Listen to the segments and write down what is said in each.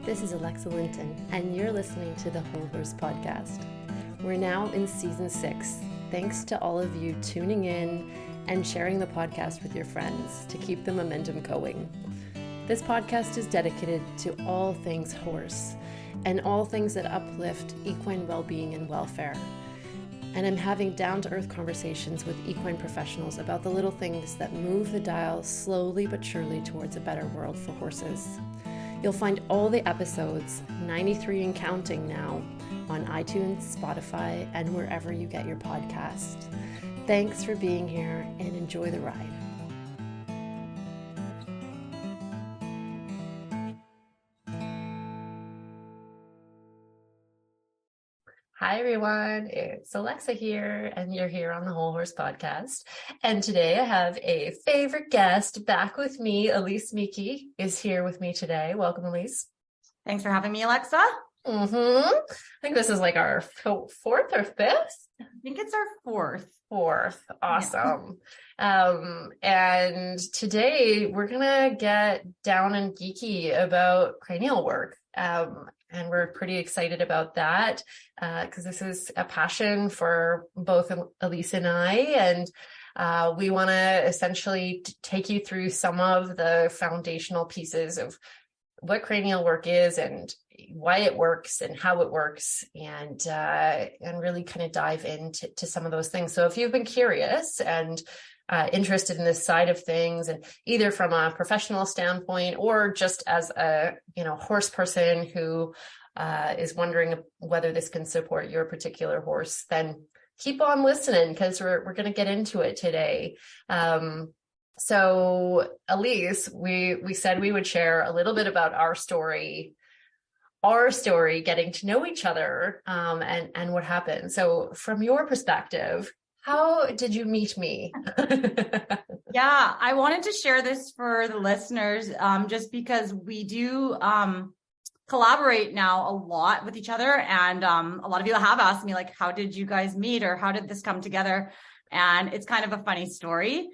This is Alexa Linton, and you're listening to the Whole Horse Podcast. We're now in season 6. Thanks to all of you tuning in and sharing the podcast with your friends to keep the momentum going. This podcast is dedicated to all things horse and all things that uplift equine well-being and welfare. And I'm having down-to-earth conversations with equine professionals about the little things that move the dial slowly but surely towards a better world for horses. You'll find all the episodes, 93 and counting now, on iTunes, Spotify, and wherever you get your podcast. Thanks for being here and enjoy the ride. Hi everyone, it's Alexa here, and you're here on the Whole Horse Podcast. And today I have a favorite guest back with me. Elisse Miki is here with me today. Welcome, Elisse. Thanks for having me, Alexa. I think this is like our fourth or fifth? I think it's our fourth. Awesome. Yeah. And today we're gonna get down and geeky about cranial work. And we're pretty excited about that because this is a passion for both Elisse and I. And we want to essentially take you through some of the foundational pieces of what cranial work is and why it works and how it works, and really kind of dive into some of those things. So if you've been curious and interested in this side of things, and either from a professional standpoint or just as a horse person who is wondering whether this can support your particular horse, then keep on listening because we're going to get into it today. So Elisse, we said we would share a little bit about our story, getting to know each other, and what happened. So from your perspective, how did you meet me? Yeah, I wanted to share this for the listeners, just because we do collaborate now a lot with each other. And a lot of you have asked me, like, how did you guys meet, or how did this come together? And it's kind of a funny story.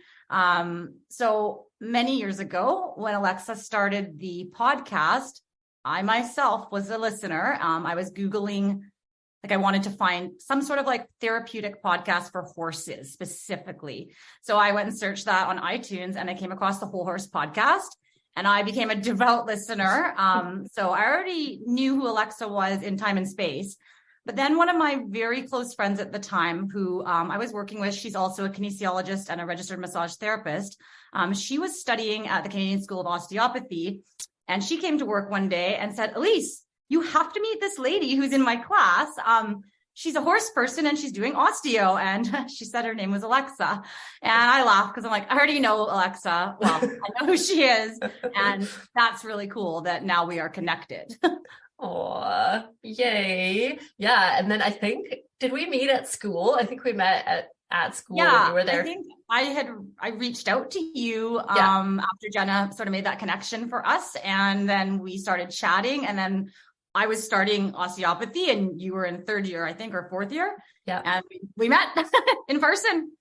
So many years ago, when Alexa started the podcast, I myself was a listener. I was Googling, I wanted to find some sort of therapeutic podcast for horses specifically. So I went and searched that on iTunes, and I came across the Whole Horse Podcast, and I became a devout listener. So I already knew who Alexa was in time and space. But then one of my very close friends at the time, who I was working with, she's also a kinesiologist and a registered massage therapist. She was studying at the Canadian School of Osteopathy, and she came to work one day and said, "Elisse, you have to meet this lady who's in my class. She's a horse person and she's doing osteo." And she said her name was Alexa. And I laughed because I'm like, I already know Alexa. Well, I know who she is. And that's really cool that now we are connected. Oh, yay. Yeah. And then I think, did we meet at school? I think we met at school when you were there. I think I reached out to you after Jenna sort of made that connection for us. And then we started chatting, and then I was starting osteopathy and you were in third year, I think, or fourth year. Yeah. And we met in person.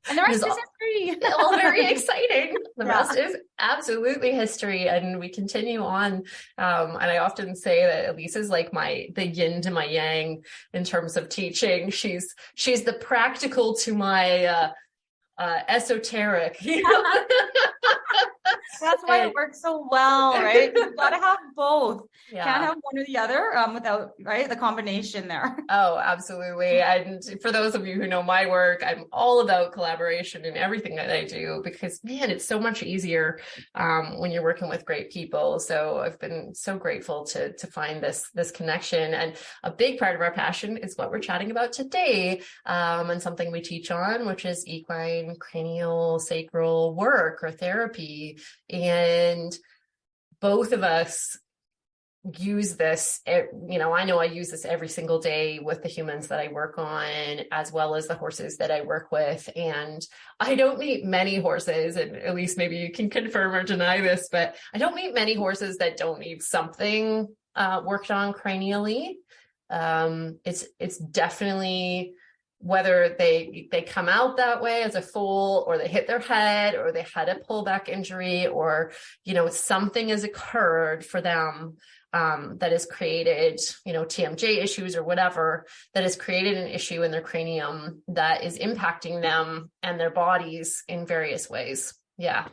And the rest is history. All very exciting. The rest is absolutely history. And we continue on. And I often say that Elisse is like the yin to my yang in terms of teaching. She's the practical to my esoteric. That's why it works so well, right? You've got to have both. Yeah. Can't have one or the other without, right, the combination there. Oh, absolutely. And for those of you who know my work, I'm all about collaboration in everything that I do, because man, it's so much easier when you're working with great people. So I've been so grateful to find this connection. And a big part of our passion is what we're chatting about today, and something we teach on, which is equine cranial sacral work or therapy. And both of us use this, I know I use this every single day with the humans that I work on, as well as the horses that I work with. And I don't meet many horses, and at least maybe you can confirm or deny this, but I don't meet many horses that don't need something worked on cranially. It's definitely whether they come out that way as a foal, or they hit their head, or they had a pullback injury, or, something has occurred for them that has created, TMJ issues or whatever, that has created an issue in their cranium that is impacting them and their bodies in various ways. Yeah.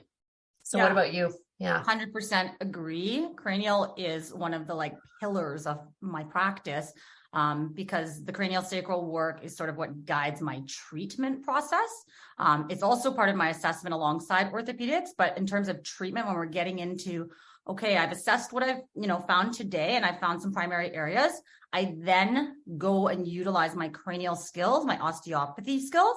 So what about you? Yeah. 100% agree. Cranial is one of the pillars of my practice. Because the cranial sacral work is sort of what guides my treatment process. It's also part of my assessment alongside orthopedics, but in terms of treatment, when we're getting into, okay, I've assessed what I've, found today, and I've found some primary areas, I then go and utilize my cranial skills, my osteopathy skills,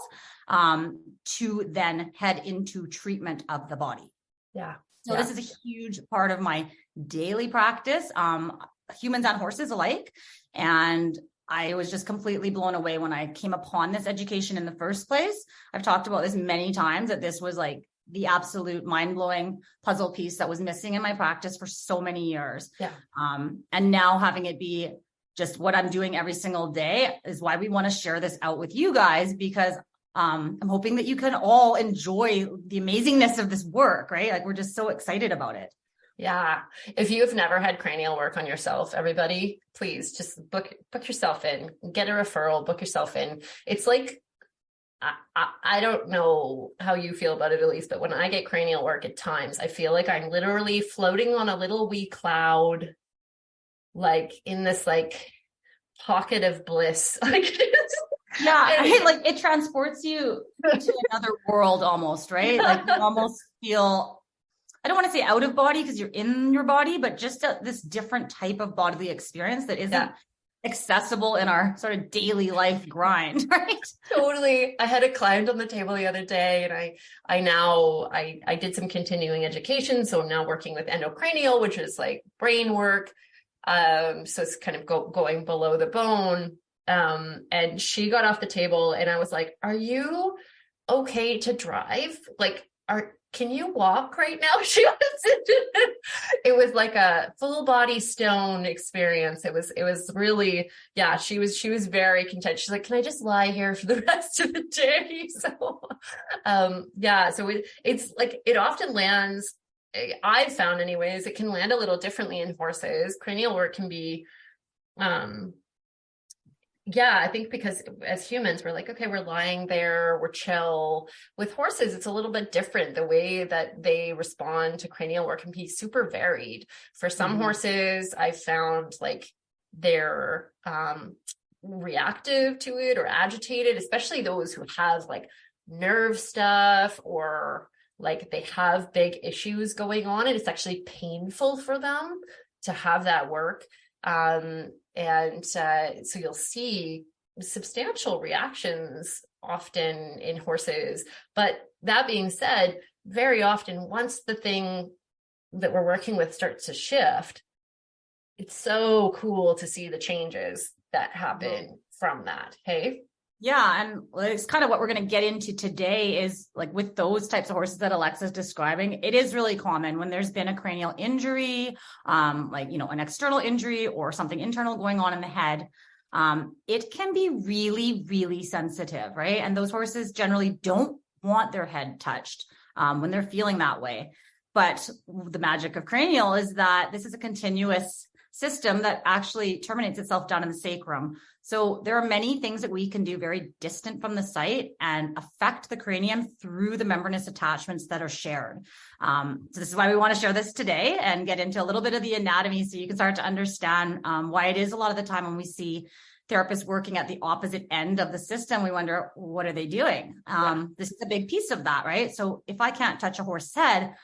to then head into treatment of the body. Yeah. So this is a huge part of my daily practice. Humans and horses alike. And I was just completely blown away when I came upon this education in the first place. I've talked about this many times, that this was the absolute mind-blowing puzzle piece that was missing in my practice for so many years. Yeah. And now having it be just what I'm doing every single day is why we want to share this out with you guys, because I'm hoping that you can all enjoy the amazingness of this work, right? We're just so excited about it. Yeah. If you have never had cranial work on yourself, everybody, please just book yourself in, get a referral, book yourself in. It's I don't know how you feel about it, Elisse, but when I get cranial work at times, I feel like I'm literally floating on a little wee cloud, in this pocket of bliss. It transports you to another world almost, right? You almost feel, I don't want to say out of body because you're in your body, but just this different type of bodily experience that isn't accessible in our sort of daily life grind, right? Totally. I had a client on the table the other day, and I did some continuing education. So I'm now working with endocranial, which is brain work. So it's kind of going below the bone. And she got off the table and I was like, are you okay to drive? Can you walk right now? She was, it was like a full body stone experience. It was really, she was very content. She's like, can I just lie here for the rest of the day? So, so it's it often lands, I've found anyways, it can land a little differently in horses. Cranial work can be, I think because as humans, we're okay, we're lying there, we're chill. With horses, it's a little bit different. The way that they respond to cranial work can be super varied. For some horses, I found they're reactive to it or agitated, especially those who have nerve stuff, or they have big issues going on, and it's actually painful for them to have that work. So you'll see substantial reactions often in horses. But that being said, very often, once the thing that we're working with starts to shift, it's so cool to see the changes that happen from that. Hey? Yeah. And it's kind of what we're going to get into today is with those types of horses that Alexa's describing, it is really common when there's been a cranial injury, an external injury or something internal going on in the head. It can be really, really sensitive, right? And those horses generally don't want their head touched when they're feeling that way. But the magic of cranial is that this is a continuous system that actually terminates itself down in the sacrum. So there are many things that we can do very distant from the site and affect the cranium through the membranous attachments that are shared. So this is why we want to share this today and get into a little bit of the anatomy so you can start to understand why it is a lot of the time when we see therapists working at the opposite end of the system, we wonder, what are they doing? This is a big piece of that, right? So if I can't touch a horse's head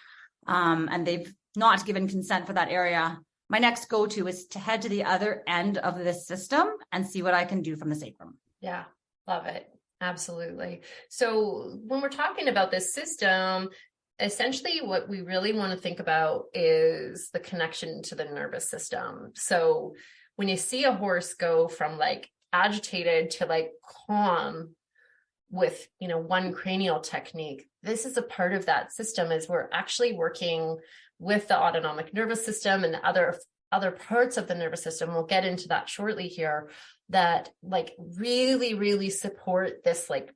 and they've not given consent for that area, my next go-to is to head to the other end of this system and see what I can do from the sacrum. Yeah, love it. Absolutely. So when we're talking about this system, essentially what we really want to think about is the connection to the nervous system. So when you see a horse go from agitated to calm with, one cranial technique, this is a part of that system, is we're actually working with the autonomic nervous system and the other parts of the nervous system, we'll get into that shortly here, that like really, really support this like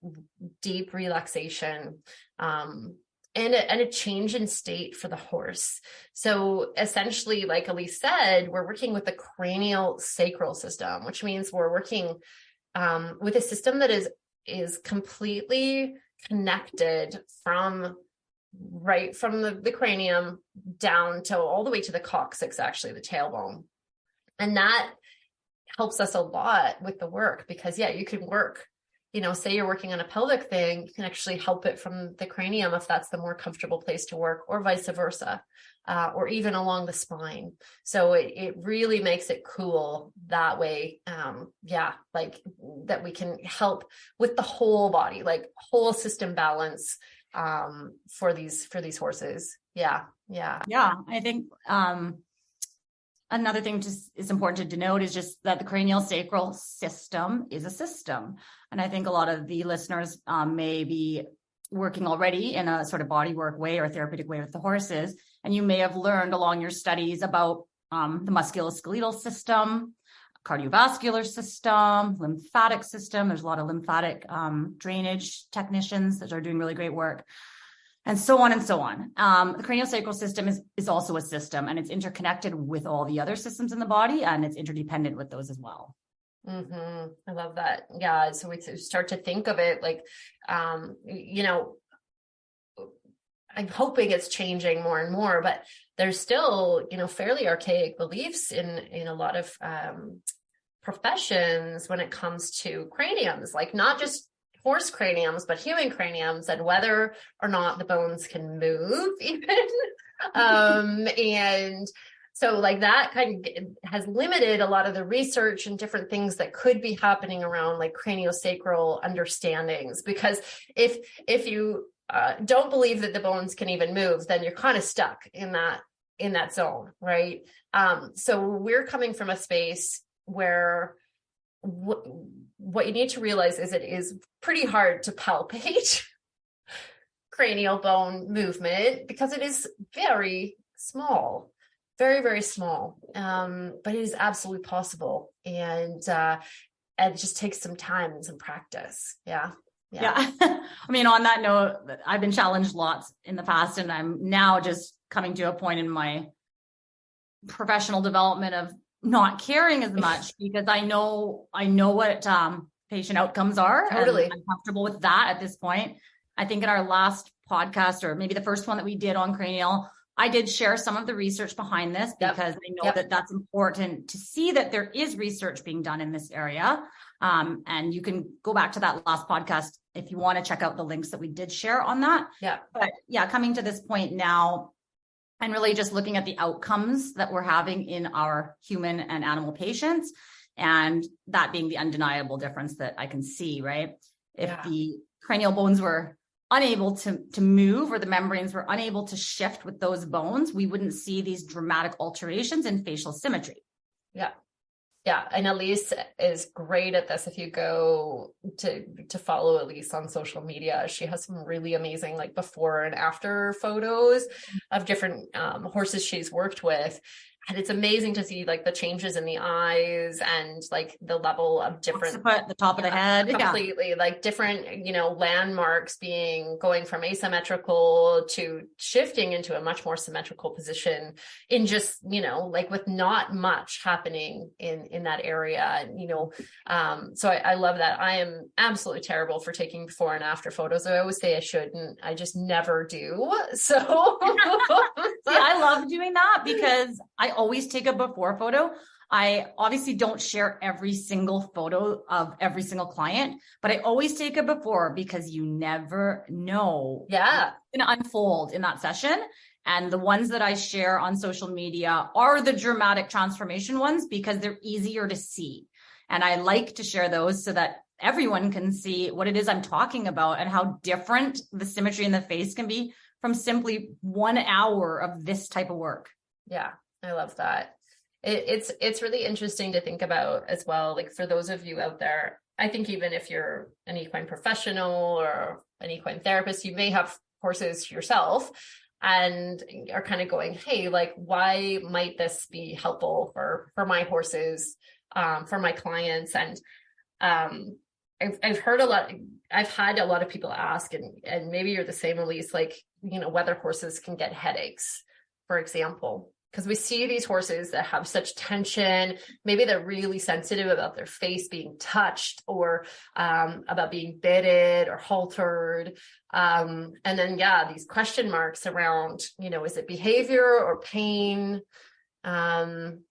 deep relaxation, and a change in state for the horse. So essentially, like Elisse said, we're working with the cranial sacral system, which means we're working with a system that is completely connected from the cranium down to all the way to the coccyx, actually the tailbone. And that helps us a lot with the work, because you can work, say you're working on a pelvic thing, you can actually help it from the cranium if that's the more comfortable place to work, or vice versa, or even along the spine. So it really makes it cool that way. Like that we can help with the whole body, like whole system balance, for these horses. Yeah. I think another thing just is important to denote is just that the cranial sacral system is a system. And I think a lot of the listeners may be working already in a sort of body work way or therapeutic way with the horses. And you may have learned along your studies about the musculoskeletal system, cardiovascular system, lymphatic system. There's a lot of lymphatic drainage technicians that are doing really great work, and so on and so on. The craniosacral system is also a system, and it's interconnected with all the other systems in the body, and it's interdependent with those as well. Mm-hmm. I love that. Yeah. So we start to think of it like, I'm hoping it's changing more and more, but there's still, fairly archaic beliefs in a lot of professions when it comes to craniums, like not just horse craniums, but human craniums, and whether or not the bones can move even. And so like that kind of has limited a lot of the research and different things that could be happening around like craniosacral understandings, because if you don't believe that the bones can even move, then you're kind of stuck in that zone, right? So we're coming from a space where what you need to realize is it is pretty hard to palpate cranial bone movement, because it is very small, very, very small. But it is absolutely possible. And it just takes some time and some practice. Yeah. I mean, on that note, I've been challenged lots in the past, and I'm now just coming to a point in my professional development of not caring as much, because I know what patient outcomes are. Totally. And I'm comfortable with that at this point. I think in our last podcast, or maybe the first one that we did on cranial, I did share some of the research behind this, because I know that that's important to see that there is research being done in this area. And you can go back to that last podcast if you want to check out the links that we did share on that. Yeah. But coming to this point now, and really just looking at the outcomes that we're having in our human and animal patients, and that being the undeniable difference that I can see, right? If the cranial bones were unable to move, or the membranes were unable to shift with those bones, we wouldn't see these dramatic alterations in facial symmetry. Yeah. And Elisse is great at this. If you go to follow Elisse on social media, she has some really amazing like before and after photos of different horses she's worked with. And it's amazing to see like the changes in the eyes and like the level of different, the top of the head, completely like different, landmarks going from asymmetrical to shifting into a much more symmetrical position in just, like with not much happening in that area. And, so I love that. I am absolutely terrible for taking before and after photos. I always say I shouldn't, I just never do. So I love doing that, because I always take a before photo. I obviously don't share every single photo of every single client, but I always take a before, because you never know what's going to unfold in that session. And the ones that I share on social media are the dramatic transformation ones, because they're easier to see. And I like to share those so that everyone can see what it is I'm talking about, and how different the symmetry in the face can be from simply 1 hour of this type of work. Yeah. I love that. It's really interesting to think about as well. Like for those of you out there, I think even if you're an equine professional or an equine therapist, you may have horses yourself. and are kind of going, hey, like, why might this be helpful for my horses, for my clients? And I've heard a lot, I've had a lot of people ask, and maybe you're the same, Elisse, like, whether horses can get headaches, for example, because we see these horses that have such tension. Maybe they're really sensitive about their face being touched, or about being bitted or haltered. And then, these question marks around, is it behavior or pain? And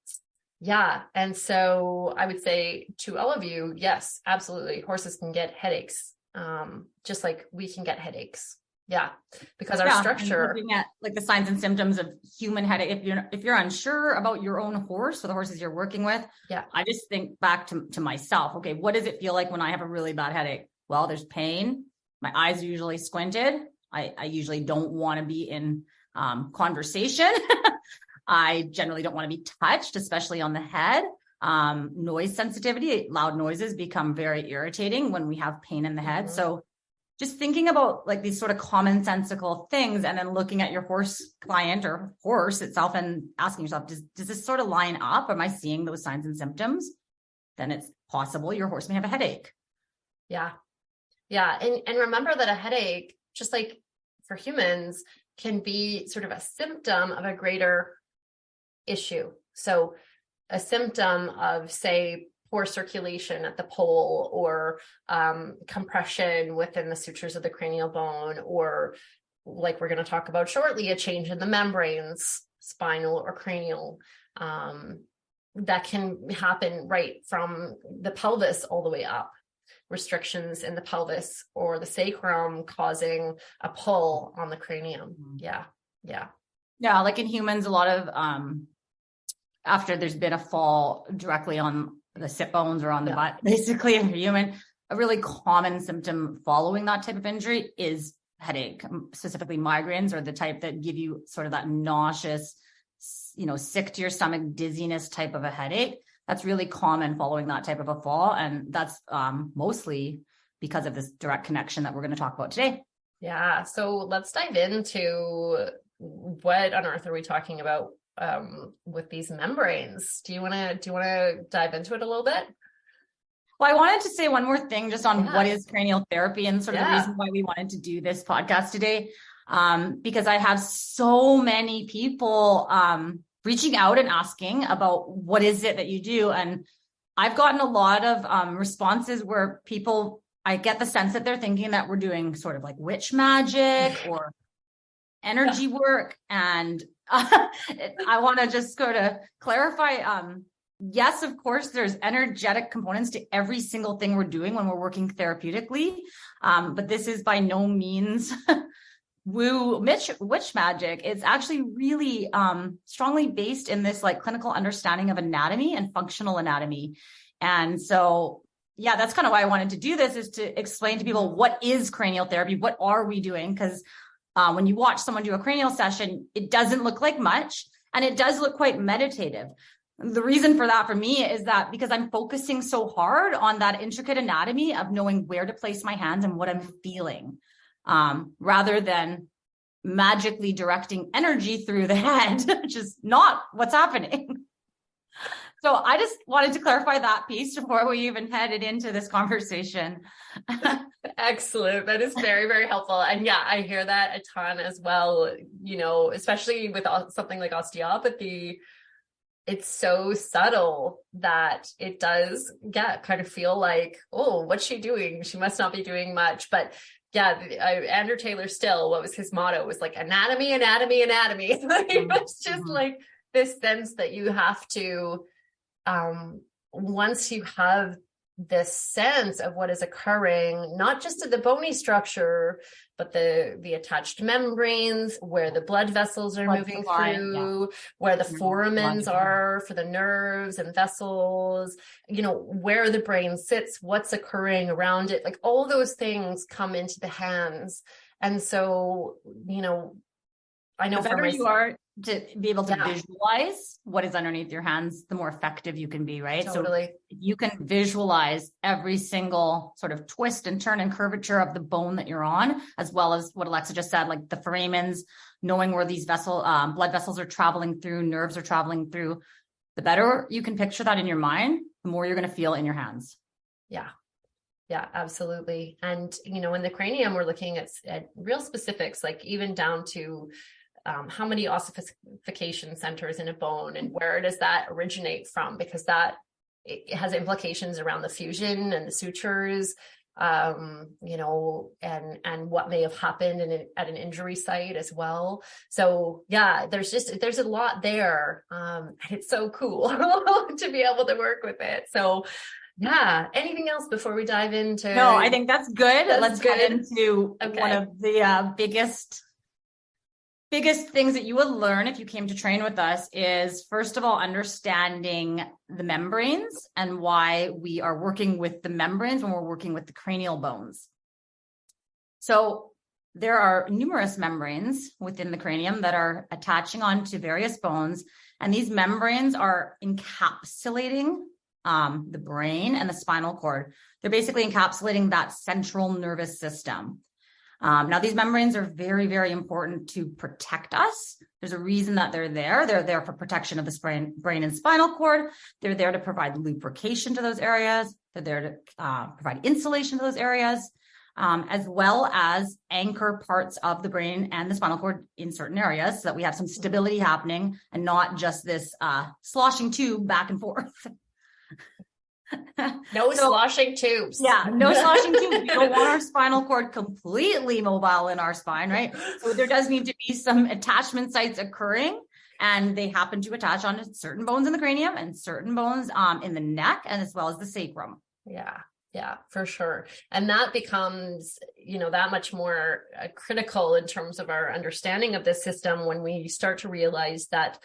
so I would say to all of you, yes, absolutely. Horses can get headaches, just like we can get headaches. Yeah, because our structure. Looking at like the signs and symptoms of human headache. If you're unsure about your own horse or the horses you're working with, I just think back to myself. Okay, what does it feel like when I have a really bad headache? Well, there's pain. My eyes are usually squinted. I usually don't want to be in conversation. I generally don't want to be touched, especially on the head. Noise sensitivity, loud noises become very irritating when we have pain in the head. So just thinking about like these sort of commonsensical things, and then looking at your horse client or horse itself and asking yourself, does this sort of line up? Am I seeing those signs and symptoms? Then it's possible your horse may have a headache. Yeah. And remember that a headache, just like for humans, can be sort of a symptom of a greater issue. So a symptom of, say, poor circulation at the pole, or compression within the sutures of the cranial bone, or, like we're going to talk about shortly, a change in the membranes, spinal or cranial, that can happen right from the pelvis all the way up. Restrictions in the pelvis or the sacrum causing a pull on the cranium. Yeah. Like in humans, a lot of after there's been a fall directly on the sit bones or on the butt, basically in a human, a really common symptom following that type of injury is headache. Specifically, migraines are the type that give you sort of that nauseous, sick to your stomach, dizziness type of a headache. That's really common following that type of a fall. And that's mostly because of this direct connection that we're going to talk about today. Yeah. So let's dive into what on earth are we talking about with these membranes. Do you want to dive into it a little bit? Well, I wanted to say one more thing just on what is cranial therapy, and sort of the reason why we wanted to do this podcast today. Because I have so many people reaching out and asking about what is it that you do. And I've gotten a lot of responses where I get the sense that they're thinking that we're doing sort of like witch magic or energy work. And I want to just sort of clarify, yes, of course, there's energetic components to every single thing we're doing when we're working therapeutically. But this is by no means woo witch magic. It's actually really strongly based in this like clinical understanding of anatomy and functional anatomy. And so, that's kind of why I wanted to do this, is to explain to people, what is cranial therapy? What are we doing? Because when you watch someone do a cranial session, it doesn't look like much, and it does look quite meditative. The reason for that for me is that because I'm focusing so hard on that intricate anatomy of knowing where to place my hands and what I'm feeling, rather than magically directing energy through the head, which is not what's happening. So I just wanted to clarify that piece before we even headed into this conversation. Excellent. That is very, very helpful. And I hear that a ton as well, especially with something like osteopathy. It's so subtle that it does kind of feel like, oh, what's she doing? She must not be doing much. But Andrew Taylor Still, what was his motto? It was like anatomy. It's just like this sense that you have to, once you have this sense of what is occurring, not just to the bony structure, but the attached membranes, where the blood vessels are moving through, where the foramens are for the nerves and vessels, where the brain sits, what's occurring around it, like all those things come into the hands. And so, I know the better you are to be able to visualize what is underneath your hands, the more effective you can be, right? Totally. So if you can visualize every single sort of twist and turn and curvature of the bone that you're on, as well as what Alexa just said, like the foramens, knowing where these blood vessels are traveling through, nerves are traveling through, the better you can picture that in your mind, the more you're going to feel in your hands. Yeah. Yeah, absolutely. And, in the cranium, we're looking at real specifics, like even down to how many ossification centers in a bone and where does that originate from? Because it has implications around the fusion and the sutures, and what may have happened at an injury site as well. So yeah, there's a lot there. And it's so cool to be able to work with it. So yeah. Anything else before we dive into? No, I think that's good. Let's get into one of the biggest things that you would learn if you came to train with us is, first of all, understanding the membranes and why we are working with the membranes when we're working with the cranial bones. So there are numerous membranes within the cranium that are attaching onto various bones, and these membranes are encapsulating the brain and the spinal cord. They're basically encapsulating that central nervous system. Now, these membranes are very, very important to protect us. There's a reason that they're there. They're there for protection of the brain and spinal cord. They're there to provide lubrication to those areas. They're there to provide insulation to those areas, as well as anchor parts of the brain and the spinal cord in certain areas so that we have some stability happening and not just this sloshing tube back and forth. No sloshing tubes. Yeah, no sloshing tubes. We don't want our spinal cord completely mobile in our spine, right? So there does need to be some attachment sites occurring, and they happen to attach on certain bones in the cranium and certain bones in the neck, and as well as the sacrum. Yeah, for sure. And that becomes, that much more critical in terms of our understanding of this system when we start to realize that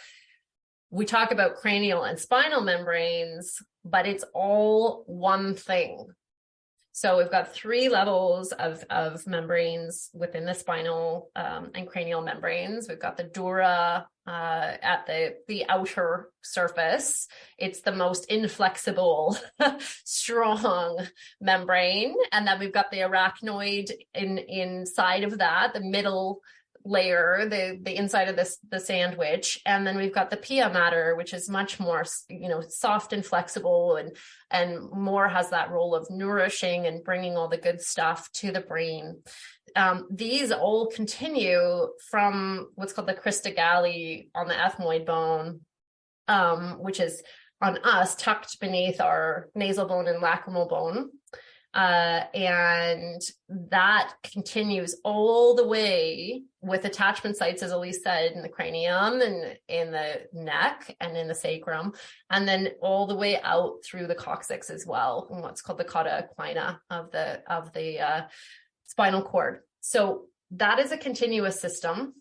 we talk about cranial and spinal membranes, but it's all one thing. So we've got 3 levels of membranes within the spinal and cranial membranes. We've got the dura at the outer surface. It's the most inflexible, strong membrane. And then we've got the arachnoid inside of that, the middle layer, the inside of the sandwich. And then we've got the pia mater, which is much more soft and flexible and more has that role of nourishing and bringing all the good stuff to the brain. These all continue from what's called the crista galli on the ethmoid bone, which is on us tucked beneath our nasal bone and lacrimal bone. And that continues all the way with attachment sites, as Elisse said, in the cranium and in the neck and in the sacrum, and then all the way out through the coccyx as well, in what's called the cauda equina of the spinal cord. So that is a continuous system.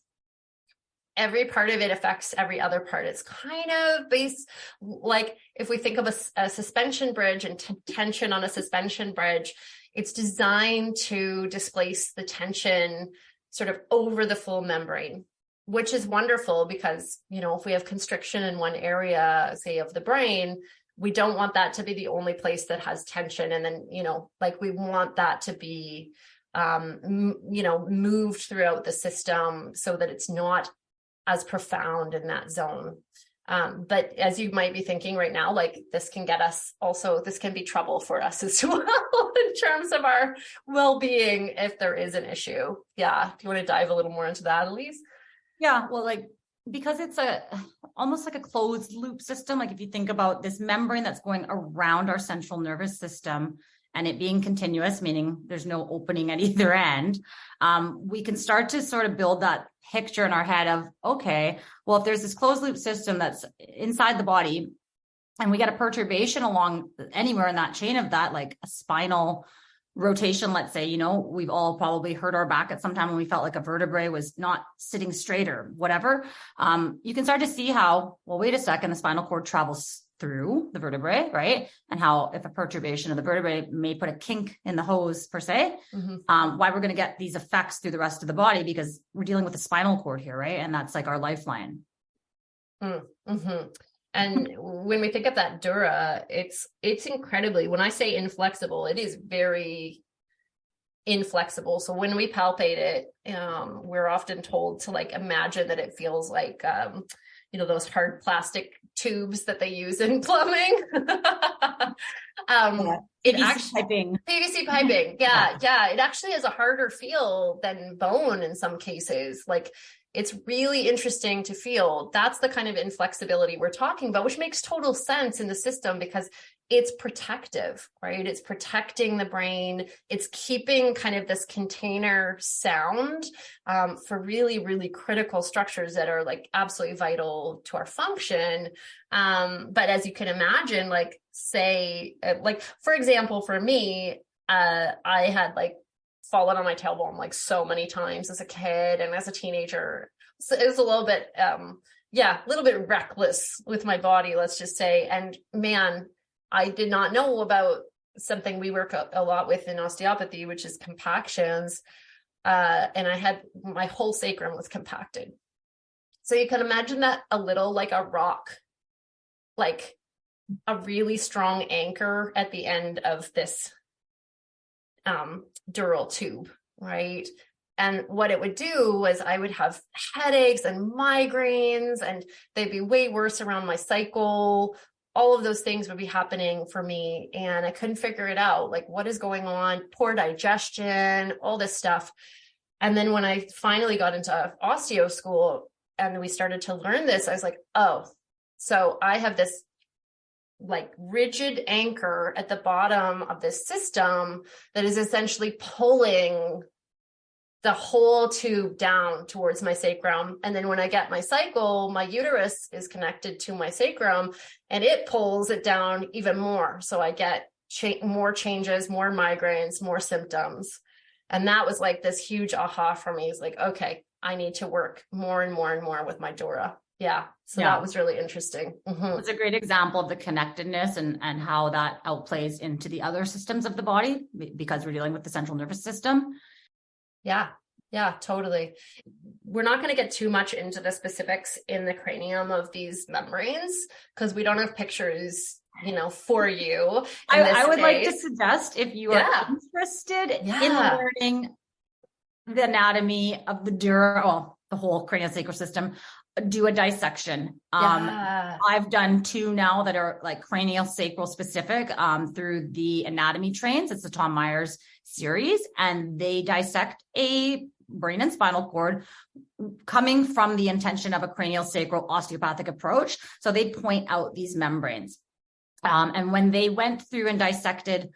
Every part of it affects every other part. It's kind of like if we think of a suspension bridge and tension on a suspension bridge, it's designed to displace the tension sort of over the full membrane, which is wonderful because, if we have constriction in one area, say of the brain, we don't want that to be the only place that has tension. And then, we want that to be, moved throughout the system so that it's not as profound in that zone. But as you might be thinking right now, this can be trouble for us as well in terms of our well-being if there is an issue. Yeah. Do you want to dive a little more into that, Elisse? Yeah. Well, because it's almost like a closed loop system. If you think about this membrane that's going around our central nervous system and it being continuous, meaning there's no opening at either end, we can start to sort of build that picture in our head of, okay, well, if there's this closed loop system that's inside the body and we get a perturbation along anywhere in that chain of that, like a spinal rotation, let's say, we've all probably hurt our back at some time when we felt like a vertebrae was not sitting straight or whatever. You can start to see how, well, wait a second, the spinal cord travels through the vertebrae, right? And how if a perturbation of the vertebrae may put a kink in the hose per se, why we're going to get these effects through the rest of the body because we're dealing with the spinal cord here, right? And that's like our lifeline. Mm-hmm. And when we think of that dura, it's incredibly, when I say inflexible, it is very inflexible. So when we palpate it, we're often told to like imagine that it feels like, those hard plastic tubes that they use in plumbing. It actually PVC piping. Yeah. It actually has a harder feel than bone in some cases. Like, it's really interesting to feel. That's the kind of inflexibility we're talking about, which makes total sense in the system because it's protective, right? It's protecting the brain. It's keeping kind of this container sound for really, really critical structures that are like absolutely vital to our function. But as you can imagine, like say, like for example, for me, I had like fallen on my tailbone like so many times as a kid and as a teenager. So it was a little bit, a little bit reckless with my body, let's just say. And man, I did not know about something we work a lot with in osteopathy, which is compactions. And I had my whole sacrum was compacted. So you can imagine that a little like a rock, like a really strong anchor at the end of this dural tube, right? And what it would do was I would have headaches and migraines, and they'd be way worse around my cycle. All of those things would be happening for me, and I couldn't figure it out. Like, what is going on? Poor digestion, all this stuff. And then when I finally got into osteo school and we started to learn this, I was like, oh, so I have this like rigid anchor at the bottom of this system that is essentially pulling the whole tube down towards my sacrum. And then when I get my cycle, my uterus is connected to my sacrum and it pulls it down even more. So I get more changes, more migraines, more symptoms. And that was like this huge aha for me. It's like, okay, I need to work more and more and more with my dura. Yeah. So that was really interesting. Mm-hmm. It's a great example of the connectedness and how that outplays into the other systems of the body because we're dealing with the central nervous system. Yeah, totally. We're not going to get too much into the specifics in the cranium of these membranes because we don't have pictures, for you. I would like to suggest if you are interested in learning the anatomy of the dura, the whole craniosacral system, do a dissection. I've done 2 now that are like craniosacral specific through the anatomy trains. It's the Tom Myers series, and they dissect a brain and spinal cord coming from the intention of a craniosacral osteopathic approach. So they point out these membranes. And when they went through and dissected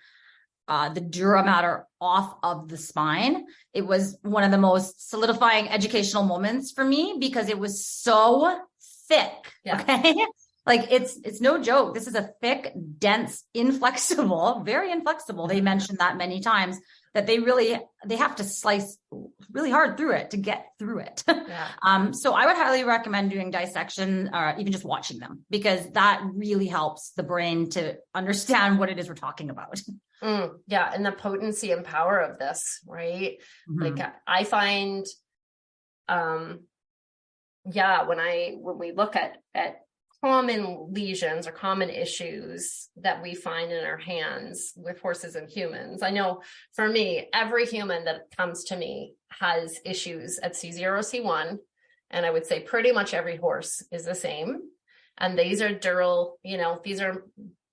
the dura mater off of the spine, it was one of the most solidifying educational moments for me because it was so thick. Yeah. Okay. Like it's no joke. This is a thick, dense, inflexible, very inflexible. They mentioned that many times that they have to slice really hard through it to get through it. Yeah. So I would highly recommend doing dissection or even just watching them because that really helps the brain to understand what it is we're talking about. Yeah. And the potency and power of this, right? Mm-hmm. Like I find, when we look at common lesions or common issues that we find in our hands with horses and humans. I know for me, every human that comes to me has issues at C0, C1, and I would say pretty much every horse is the same. And these are dural, these are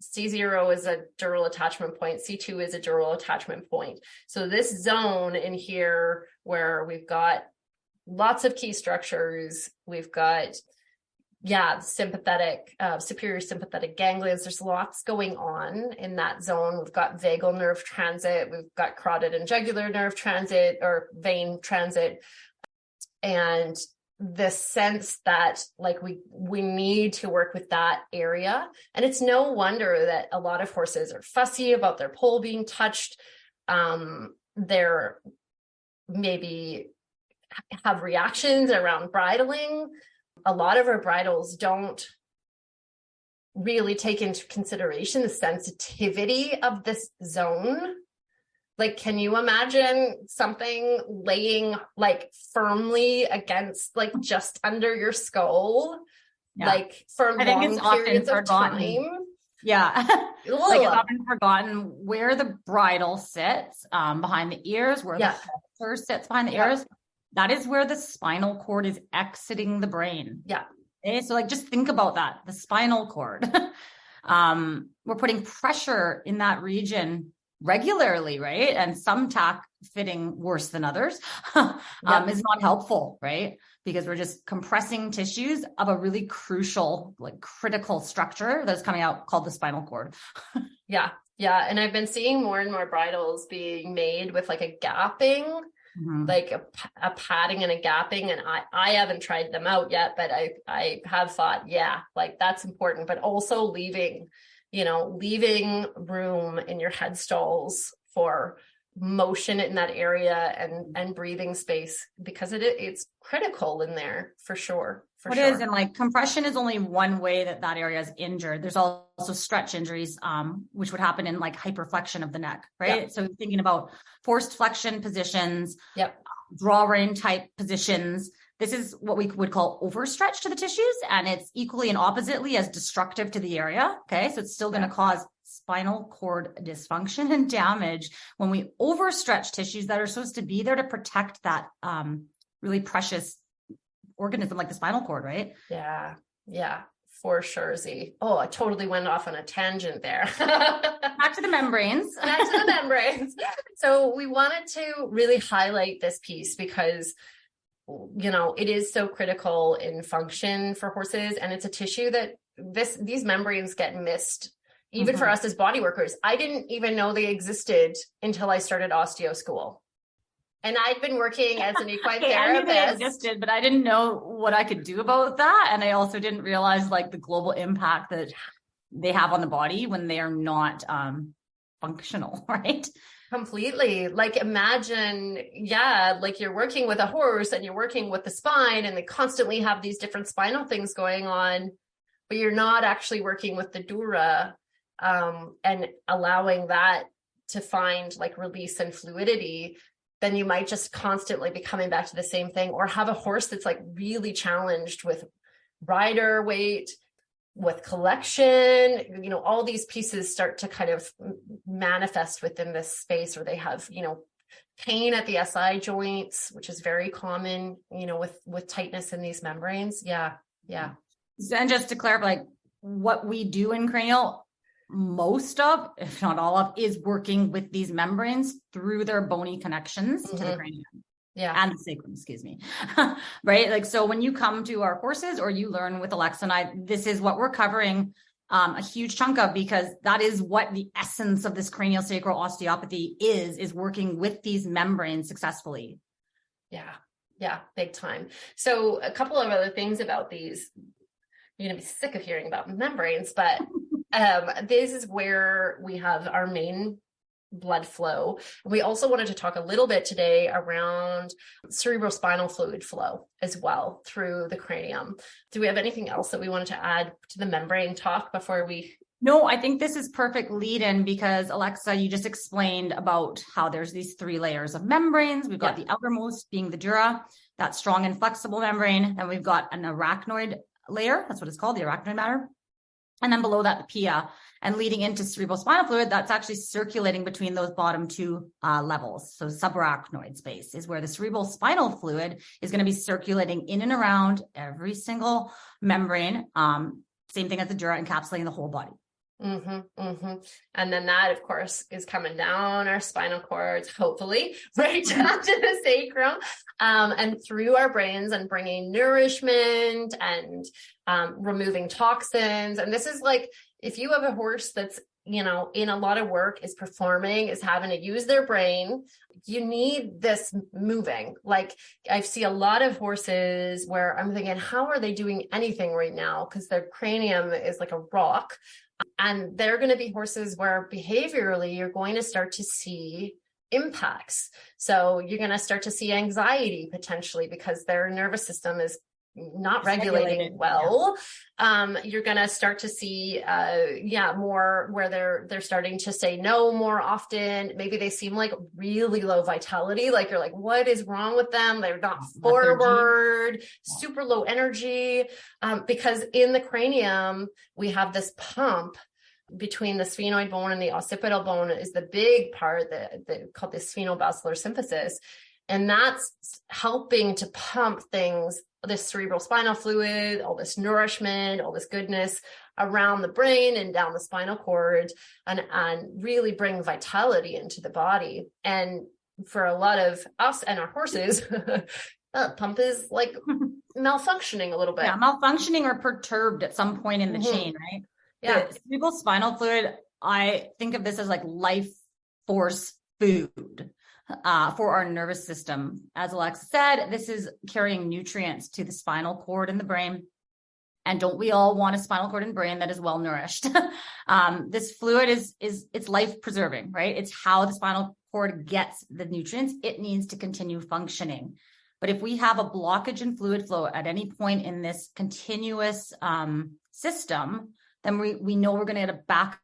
C0 is a dural attachment point. C2 is a dural attachment point. So this zone in here where we've got lots of key structures, we've got sympathetic, superior sympathetic ganglions. There's lots going on in that zone. We've got vagal nerve transit. We've got carotid and jugular nerve transit or vein transit. And the sense that like we need to work with that area. And it's no wonder that a lot of horses are fussy about their pole being touched. They're maybe have reactions around bridling. A lot of our bridles don't really take into consideration the sensitivity of this zone. Like, can you imagine something laying like firmly against, like just under your skull, like for long periods of time? Yeah. Like it's often forgotten where the bridle sits, behind the ears, where the halter sits behind the ears. That is where the spinal cord is exiting the brain. Yeah. Okay. So like, just think about that. The spinal cord. We're putting pressure in that region regularly, right? And some tack fitting worse than others is not helpful, right? Because we're just compressing tissues of a really crucial, like critical structure that's coming out called the spinal cord. Yeah. And I've been seeing more and more bridles being made with like a gapping, like a padding and a gapping. And I haven't tried them out yet, but I have thought, like that's important, but also leaving room in your head stalls for motion in that area and breathing space, because it's critical in there for sure. It is. And like compression is only one way that area is injured. There's also stretch injuries, which would happen in like hyperflexion of the neck, right? So thinking about forced flexion positions, draw rein type positions. This is what we would call overstretch to the tissues, and it's equally and oppositely as destructive to the area. Okay. So it's still going to cause spinal cord dysfunction and damage when we overstretch tissues that are supposed to be there to protect that really precious organism like the spinal cord, right? Yeah, for sure, Z. Oh, I totally went off on a tangent there. Back to the membranes. So we wanted to really highlight this piece because it is so critical in function for horses, and it's a tissue that these membranes get missed even for us as body workers. I didn't even know they existed until I started osteo school. And I'd been working as an equine therapist. I knew they existed, but I didn't know what I could do about that. And I also didn't realize like the global impact that they have on the body when they are not functional, right? Completely. Like imagine, like you're working with a horse and you're working with the spine, and they constantly have these different spinal things going on, but you're not actually working with the dura and allowing that to find like release and fluidity. Then you might just constantly be coming back to the same thing, or have a horse that's like really challenged with rider weight, with collection, all these pieces start to kind of manifest within this space, or they have, pain at the SI joints, which is very common, with tightness in these membranes. Yeah. And just to clarify, like what we do in cranial, most of, if not all of, is working with these membranes through their bony connections to the cranium. And the sacrum, excuse me. Right. Like, so when you come to our courses or you learn with Alexa and I, this is what we're covering a huge chunk of, because that is what the essence of this cranial sacral osteopathy is working with these membranes successfully. Yeah. Big time. So a couple of other things about these, you're going to be sick of hearing about membranes, but this is where we have our main blood flow. We also wanted to talk a little bit today around cerebrospinal fluid flow as well through the cranium. Do we have anything else that we wanted to add to the membrane talk before we? No, I think this is perfect lead in, because Alexa, you just explained about how there's these 3 layers of membranes. We've got the outermost being the dura, that strong and flexible membrane. Then we've got an arachnoid layer. That's what it's called, the arachnoid matter. And then below that, the pia, and leading into cerebrospinal fluid, that's actually circulating between those bottom 2 levels. So subarachnoid space is where the cerebrospinal fluid is going to be circulating in and around every single membrane. Same thing as the dura, encapsulating the whole body. And then that, of course, is coming down our spinal cords, hopefully, right down to the sacrum, and through our brains, and bringing nourishment and removing toxins. And this is like, if you have a horse that's, in a lot of work, is performing, is having to use their brain, you need this moving. Like I see a lot of horses where I'm thinking, how are they doing anything right now? Because their cranium is like a rock. And they're going to be horses where behaviorally you're going to start to see impacts. So you're going to start to see anxiety potentially because their nervous system is not regulating well. You're going to start to see, more where they're starting to say no more often. Maybe they seem like really low vitality. Like you're like, what is wrong with them? They're not forward, super low energy. Because in the cranium, we have this pump between the sphenoid bone and the occipital bone is the big part that called the sphenobasilar symphysis. And that's helping to pump things, this cerebral spinal fluid, all this nourishment, all this goodness around the brain and down the spinal cord, and really bring vitality into the body. And for a lot of us and our horses, that pump is like malfunctioning a little bit. Yeah, malfunctioning or perturbed at some point in the chain, right? Yeah. The cerebral spinal fluid, I think of this as like life force food for our nervous system. As Alexa said, this is carrying nutrients to the spinal cord in the brain. And don't we all want a spinal cord and brain that is well nourished? This fluid it's life preserving, right? It's how the spinal cord gets the nutrients it needs to continue functioning. But if we have a blockage in fluid flow at any point in this continuous system, then we know we're going to get a backup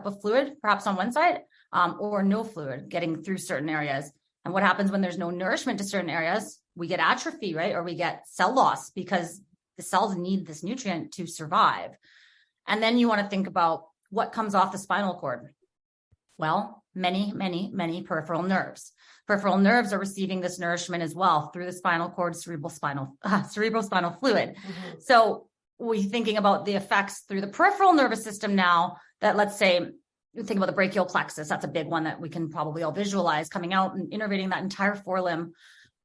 of fluid, perhaps on one side, or no fluid getting through certain areas. And what happens when there's no nourishment to certain areas? We get atrophy, right? Or we get cell loss because the cells need this nutrient to survive. And then you want to think about what comes off the spinal cord. Well, many peripheral nerves. Peripheral nerves are receiving this nourishment as well through the spinal cord, cerebral spinal fluid. Mm-hmm. So we're thinking about the effects through the peripheral nervous system now that, let's say, you think about the brachial plexus. That's a big one that we can probably all visualize coming out and innervating that entire forelimb.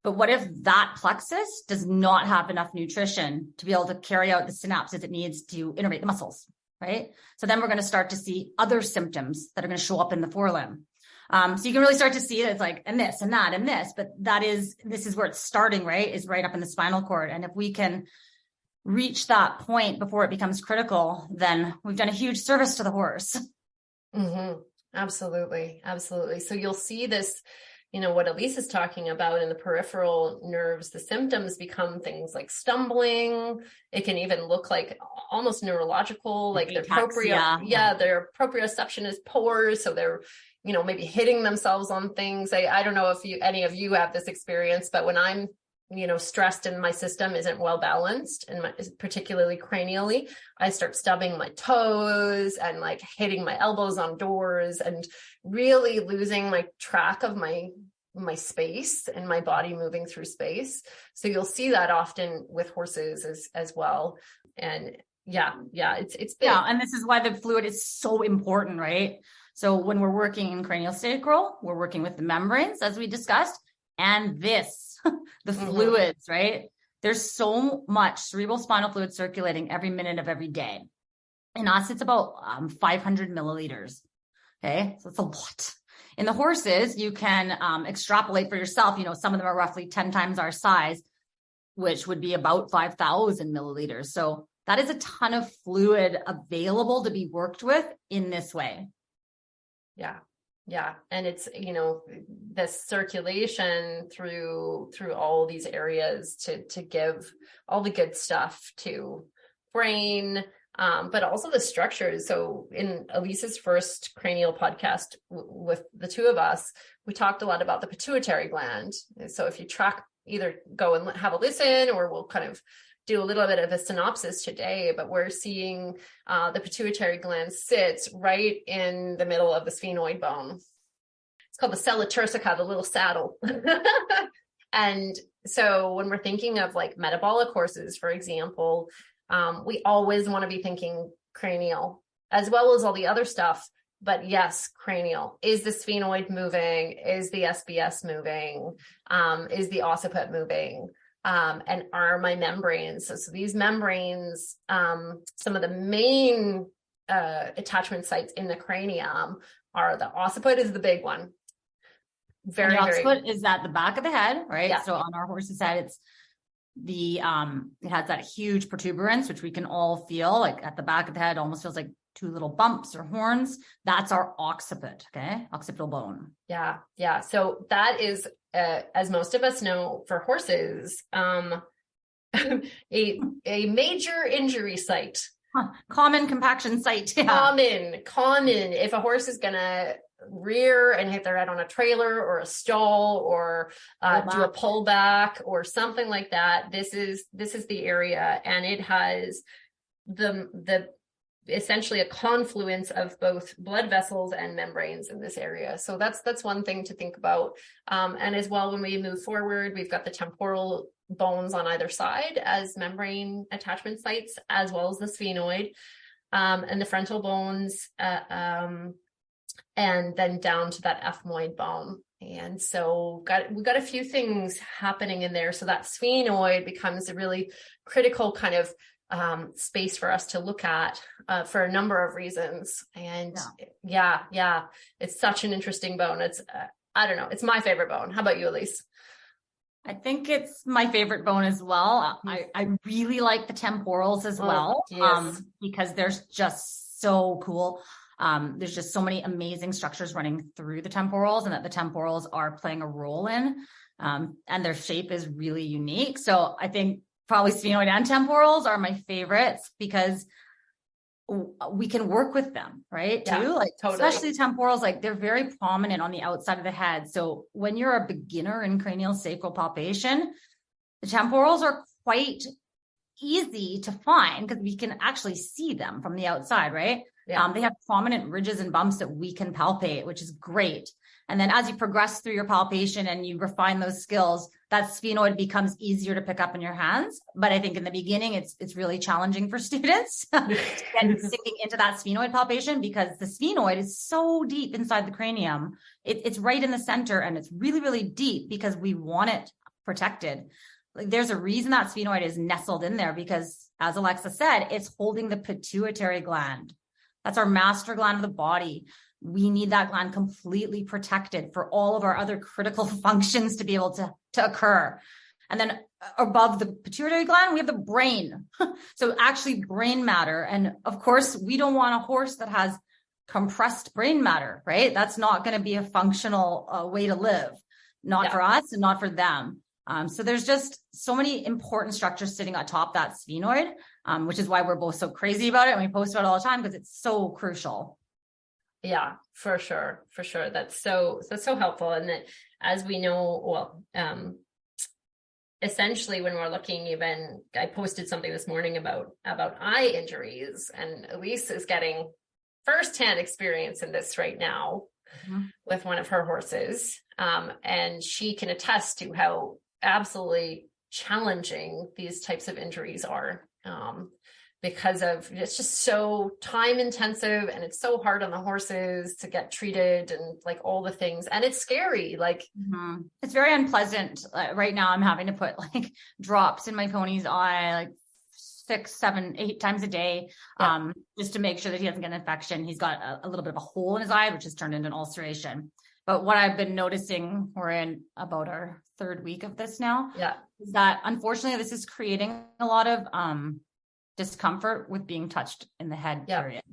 But what if that plexus does not have enough nutrition to be able to carry out the synapses it needs to innervate the muscles, right? So then we're going to start to see other symptoms that are going to show up in the forelimb. So you can really start to see that it's like, and this and that and this, but this is where it's starting, right? Is right up in the spinal cord. And if we can reach that point before it becomes critical, then we've done a huge service to the horse. Mm-hmm. Absolutely. Absolutely. So you'll see this, what Elisse is talking about in the peripheral nerves, the symptoms become things like stumbling. It can even look like almost neurological, like their their proprioception is poor. So they're, maybe hitting themselves on things. I don't know if any of you have this experience, but when I'm, stressed and my system isn't well balanced, and particularly cranially, I start stubbing my toes and like hitting my elbows on doors and really losing my track of my space and my body moving through space. So you'll see that often with horses as well. And it's big. Yeah, and this is why the fluid is so important, right? So when we're working in cranial sacral, we're working with the membranes, as we discussed, and the fluids, right? There's so much cerebral spinal fluid circulating every minute of every day. In us, it's about 500 milliliters. Okay, so it's a lot. In the horses, you can extrapolate for yourself. Some of them are roughly 10 times our size, which would be about 5,000 milliliters. So that is a ton of fluid available to be worked with in this way. Yeah. And it's, the circulation through all these areas to give all the good stuff to brain, but also the structures. So in Elisse's first cranial podcast with the two of us, we talked a lot about the pituitary gland. And so if you either go and have a listen, or we'll kind of do a little bit of a synopsis today, but we're seeing the pituitary gland sits right in the middle of the sphenoid bone. It's called the sella turcica, the little saddle. And so when we're thinking of like metabolic horses, for example, we always want to be thinking cranial as well as all the other stuff. But yes, cranial. Is the sphenoid moving? Is the SBS moving? Is the occiput moving? And are my membranes? So these membranes, some of the main attachment sites in the cranium are the occiput is the big one. The occiput is at the back of the head, right? Yeah. So on our horse's head, it's it has that huge protuberance, which we can all feel like at the back of the head, almost feels like two little bumps or horns. That's our occiput, okay? Occipital bone. Yeah. So that is, as most of us know, for horses, a major injury site. Common compaction site. Yeah. Common. If a horse is gonna rear and hit their head on a trailer or a stall or do a pullback or something like that, this is the area, and it has the essentially a confluence of both blood vessels and membranes in this area. So that's one thing to think about. And as well, when we move forward, we've got the temporal bones on either side as membrane attachment sites, as well as the sphenoid, and the frontal bones, and then down to that ethmoid bone. And so we've got a few things happening in there. So that sphenoid becomes a really critical kind of space for us to look at for a number of reasons. And yeah, it's such an interesting bone. It's, I don't know, it's my favorite bone. How about you, Elisse? I think it's my favorite bone as well. I really like the temporals as well, yes. Because they're just so cool. There's just so many amazing structures running through the temporals, and that the temporals are playing a role in, and their shape is really unique. So I think probably sphenoid and temporals are my favorites because we can work with them, right? Yeah, too, like totally. Especially temporals, like they're very prominent on the outside of the head. So when you're a beginner in cranial sacral palpation, the temporals are quite easy to find because we can actually see them from the outside, right? Yeah. They have prominent ridges and bumps that we can palpate, which is great. And then as you progress through your palpation and you refine those skills, that sphenoid becomes easier to pick up in your hands. But I think in the beginning, it's really challenging for students to get sinking into that sphenoid palpation because the sphenoid is so deep inside the cranium. It's right in the center, and it's really, really deep because we want it protected. Like, there's a reason that sphenoid is nestled in there because, as Alexa said, it's holding the pituitary gland. That's our master gland of the body. We need that gland completely protected for all of our other critical functions to be able to occur. And then above the pituitary gland, we have the brain. So actually brain matter. And of course, we don't want a horse that has compressed brain matter, right? That's not going to be a functional way to live, not for us and not for them. So there's just so many important structures sitting atop that sphenoid, which is why we're both so crazy about it. And we post about it all the time because it's so crucial. Yeah, for sure. That's so helpful. And that, as we know, essentially when we're looking, even I posted something this morning about eye injuries, and Elisse is getting firsthand experience in this right now with one of her horses. And she can attest to how absolutely challenging these types of injuries are. Because of it's just so time intensive, and it's so hard on the horses to get treated, and like all the things, and it's scary. Like it's very unpleasant. Right now I'm having to put like drops in my pony's eye like 6, 7, 8 times a day, just to make sure that he doesn't get an infection. He's got a little bit of a hole in his eye, which has turned into an ulceration. But what I've been noticing, we're in about our 3rd week of this now, is that unfortunately this is creating a lot of discomfort with being touched in the head period,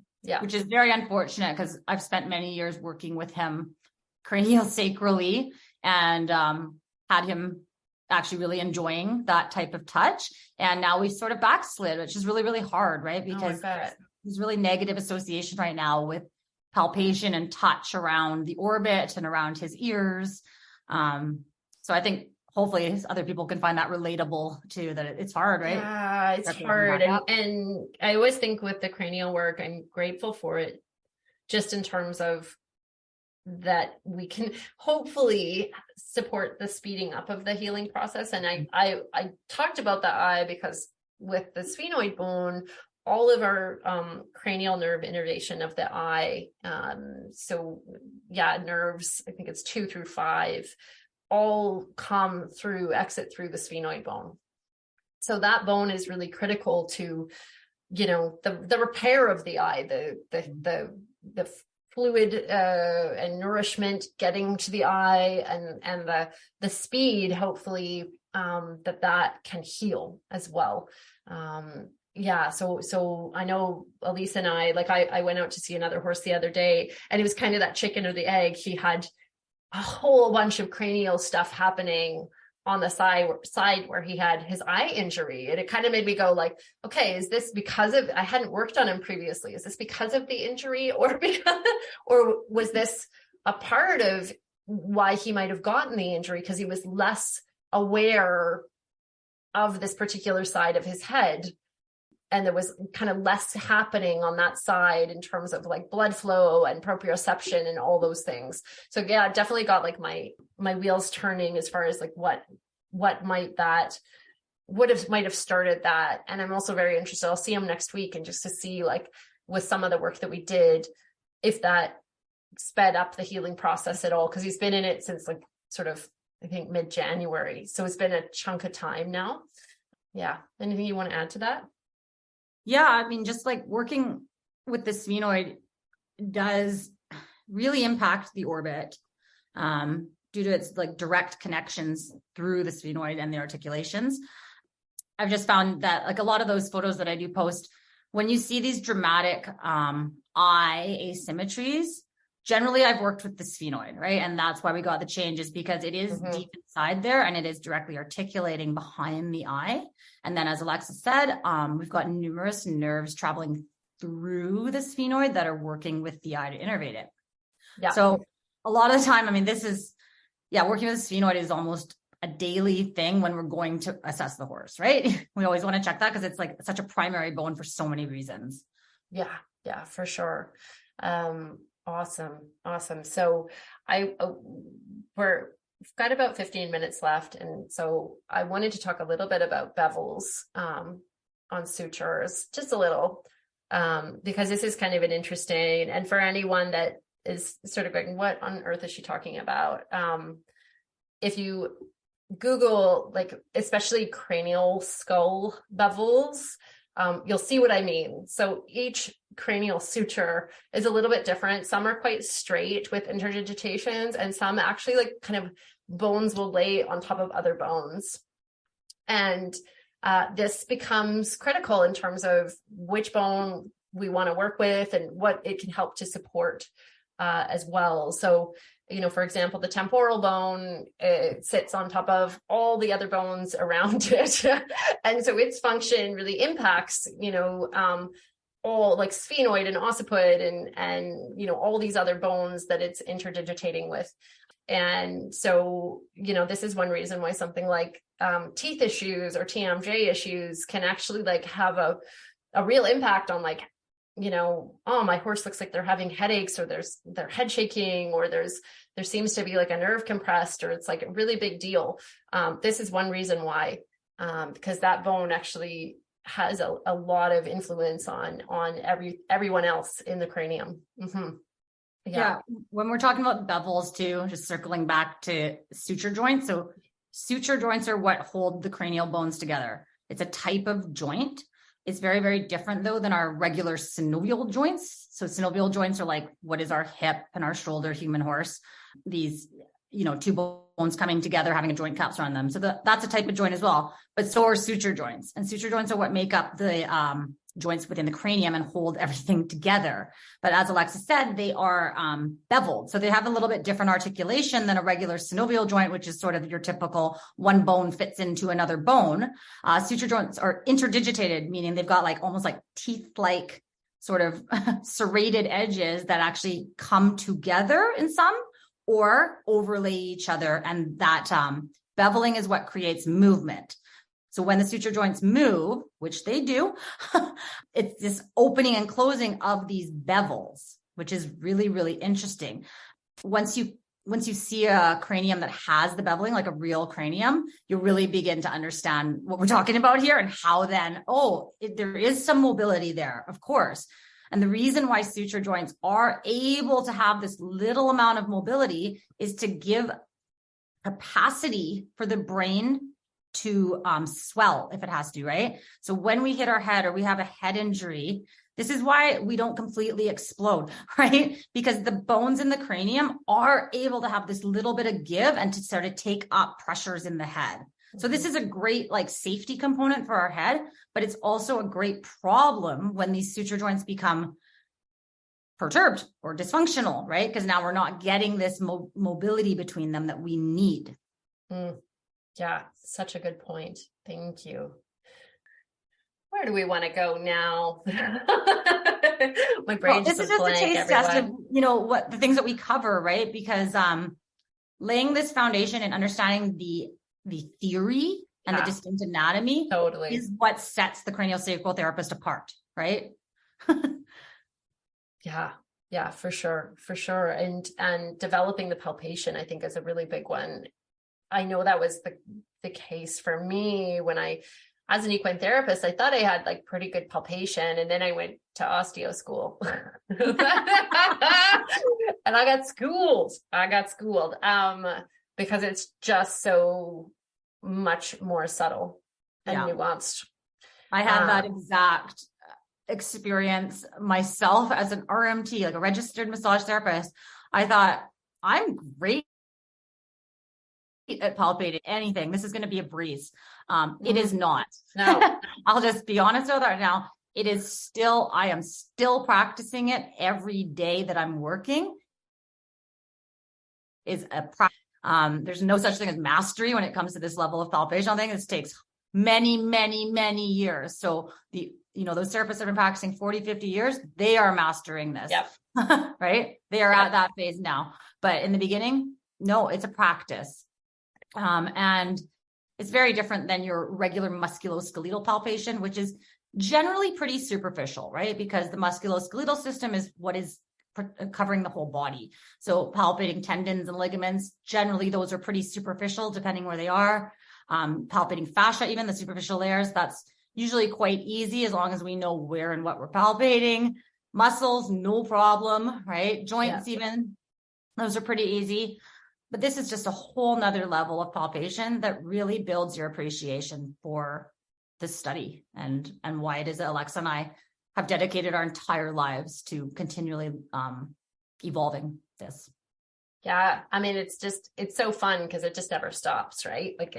which is very unfortunate because I've spent many years working with him craniosacrally and had him actually really enjoying that type of touch. And now we've sort of backslid, which is really, really hard, right? Because there's really negative association right now with palpation and touch around the orbit and around his ears. So I think hopefully other people can find that relatable too, that it's hard, right? Yeah, it's hard. And I always think with the cranial work, I'm grateful for it just in terms of that we can hopefully support the speeding up of the healing process. And I talked about the eye because with the sphenoid bone, all of our cranial nerve innervation of the eye, nerves, I think it's 2 through 5, all exit through the sphenoid bone. So that bone is really critical to, the repair of the eye, the fluid and nourishment getting to the eye, and the speed, hopefully, that can heal as well. So I know Elisse and I went out to see another horse the other day, and it was kind of that chicken or the egg. He had a whole bunch of cranial stuff happening on the side where he had his eye injury. And it kind of made me go like, okay, is this because of, I hadn't worked on him previously. Is this because of the injury, or was this a part of why he might've gotten the injury? Because he was less aware of this particular side of his head. there was kind of less happening on that side in terms of like blood flow and proprioception and all those things. So yeah, definitely got like my wheels turning as far as like what might have started that. And I'm also very interested. I'll see him next week, and just to see like with some of the work that we did, if that sped up the healing process at all, because he's been in it since like sort of, I think, mid-January. So it's been a chunk of time now. Yeah. Anything you want to add to that? Yeah. I mean, just like working with the sphenoid does really impact the orbit, due to its like direct connections through the sphenoid and the articulations. I've just found that like a lot of those photos that I do post, when you see these dramatic eye asymmetries, generally I've worked with the sphenoid, right? And that's why we got the changes, because it is deep inside there and it is directly articulating behind the eye. And then as Alexa said, we've got numerous nerves traveling through the sphenoid that are working with the eye to innervate it. Yeah. So a lot of the time, I mean, working with the sphenoid is almost a daily thing when we're going to assess the horse, right? We always want to check that because it's like such a primary bone for so many reasons. Yeah, for sure. Awesome. So we've got about 15 minutes left. And so I wanted to talk a little bit about bevels on sutures, just a little, because this is kind of an interesting, and for anyone that is sort of going, what on earth is she talking about? If you Google, like, especially cranial skull bevels, you'll see what I mean. So each cranial suture is a little bit different. Some are quite straight with interdigitations, and some actually like kind of bones will lay on top of other bones. And this becomes critical in terms of which bone we want to work with and what it can help to support as well. So, for example, the temporal bone, it sits on top of all the other bones around it. And so its function really impacts, all like sphenoid and occiput and all these other bones that it's interdigitating with. And so, this is one reason why something like teeth issues or TMJ issues can actually like have a real impact on like, oh, my horse looks like they're having headaches, or they're head shaking, or there seems to be like a nerve compressed, or it's like a really big deal. This is one reason why, because that bone actually has a lot of influence on everyone else in the cranium. Yeah. When we're talking about bevels too, just circling back to suture joints. So suture joints are what hold the cranial bones together. It's a type of joint. It's very, very different though than our regular synovial joints. So synovial joints are like what is our hip and our shoulder, human horse, these, two bones coming together, having a joint capsule on them. So that's a type of joint as well, but so are suture joints, and suture joints are what make up the joints within the cranium and hold everything together. But as Alexa said, they are beveled. So they have a little bit different articulation than a regular synovial joint, which is sort of your typical one bone fits into another bone. Suture joints are interdigitated, meaning they've got like almost like teeth-like sort of serrated edges that actually come together in some or overlay each other. And that beveling is what creates movement. So when the suture joints move, which they do, it's this opening and closing of these bevels, which is really, really interesting. Once you see a cranium that has the beveling, like a real cranium, you really begin to understand what we're talking about here and how then, there is some mobility there, of course. And the reason why suture joints are able to have this little amount of mobility is to give capacity for the brain to swell if it has to, right? So when we hit our head or we have a head injury, this is why we don't completely explode, right? Because the bones in the cranium are able to have this little bit of give and to sort of take up pressures in the head. So this is a great like safety component for our head, but it's also a great problem when these suture joints become perturbed or dysfunctional, right? Because now we're not getting this mobility between them that we need. Yeah, such a good point. Thank you. Where do we want to go now? My brain this is just a taste test of, what the things that we cover, right? Because laying this foundation and understanding the theory and the distinct anatomy totally is what sets the craniosacral therapist apart, right? Yeah, for sure. And developing the palpation, I think, is a really big one. I know that was the case for me when as an equine therapist, I thought I had like pretty good palpation, and then I went to osteo school and I got schooled because it's just so much more subtle and nuanced. I had that exact experience myself as an RMT, like a registered massage therapist. I thought, I'm great at palpating anything. This is going to be a breeze. It is not. No. I'll just be honest with that now. It is still, I am still practicing it every day that I'm working. There's no such thing as mastery when it comes to this level of palpation. I think this takes many, many, many years. So those therapists that have been practicing 40, 50 years, they are mastering this. Yep. Right? They are at that phase now. But in the beginning, no, it's a practice. And it's very different than your regular musculoskeletal palpation, which is generally pretty superficial, right? Because the musculoskeletal system is what is covering the whole body. So palpating tendons and ligaments, generally those are pretty superficial depending where they are. Palpating fascia, even the superficial layers, that's usually quite easy as long as we know where and what we're palpating. Muscles, no problem, right? Joints, even, those are pretty easy. But this is just a whole nother level of palpation that really builds your appreciation for this study and why it is that Alexa and I have dedicated our entire lives to continually evolving this. Yeah. I mean, it's so fun because it just never stops, right? Like